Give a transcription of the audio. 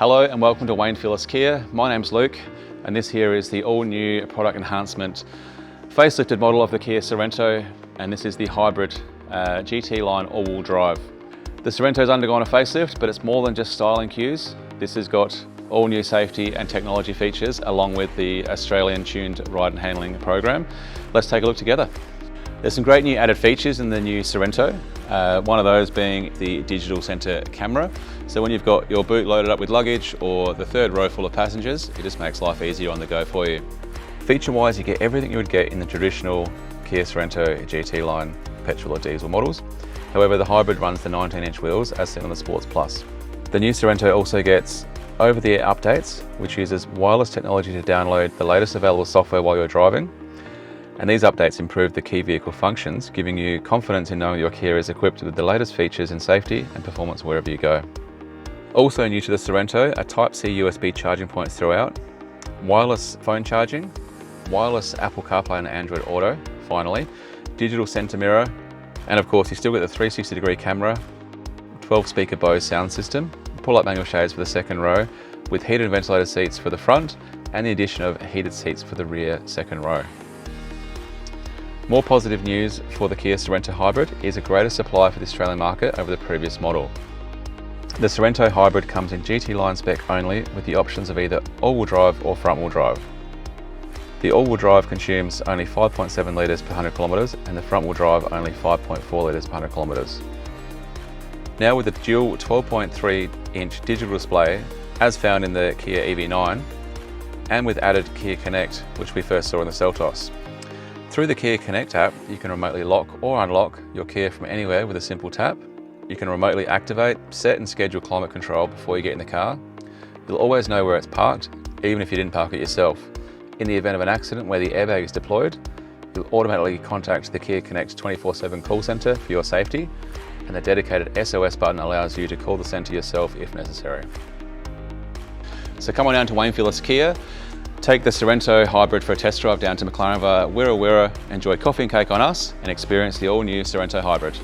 Hello and welcome to Wayne Phillis KIA. My name's Luke and this here is the all-new product enhancement facelifted model of the Kia Sorento, and this is the hybrid GT line all-wheel drive. The Sorento's undergone a facelift, but it's more than just styling cues. This has got all new safety and technology features along with the Australian tuned ride and handling program. Let's take a look together. There's some great new added features in the new Sorento. One of those being the digital center camera. So when you've got your boot loaded up with luggage or the third row full of passengers, it just makes life easier on the go for you. Feature-wise, you get everything you would get in the traditional Kia Sorento GT line petrol or diesel models. However, the hybrid runs the 19-inch wheels as seen on the Sports Plus. The new Sorento also gets over-the-air updates, which uses wireless technology to download the latest available software while you're driving. And these updates improve the key vehicle functions, giving you confidence in knowing your Kia is equipped with the latest features in safety and performance wherever you go. Also new to the Sorento are Type-C USB charging points throughout, wireless phone charging, wireless Apple CarPlay and Android Auto, finally, digital center mirror, and of course you still get the 360-degree camera, 12-speaker Bose sound system, pull-up manual shades for the second row, with heated and ventilated seats for the front, and the addition of heated seats for the rear second row. More positive news for the Kia Sorento Hybrid is a greater supply for the Australian market over the previous model. The Sorento Hybrid comes in GT line spec only with the options of either all-wheel drive or front-wheel drive. The all-wheel drive consumes only 5.7 litres per 100 kilometres and the front-wheel drive only 5.4 litres per 100 kilometres. Now with the dual 12.3-inch digital display as found in the Kia EV9 and with added Kia Connect, which we first saw in the Seltos. Through the Kia Connect app, you can remotely lock or unlock your Kia from anywhere with a simple tap. You can remotely activate, set and schedule climate control before you get in the car. You'll always know where it's parked, even if you didn't park it yourself. In the event of an accident where the airbag is deployed, you'll automatically contact the Kia Connect 24/7 call centre for your safety, and the dedicated SOS button allows you to call the centre yourself if necessary. So come on down to Wayne Phillis KIA. Take the Sorento Hybrid for a test drive down to ⴅɪᴅ, ⴅɪᴅ, enjoy coffee and cake on us and experience the all-new Sorento Hybrid.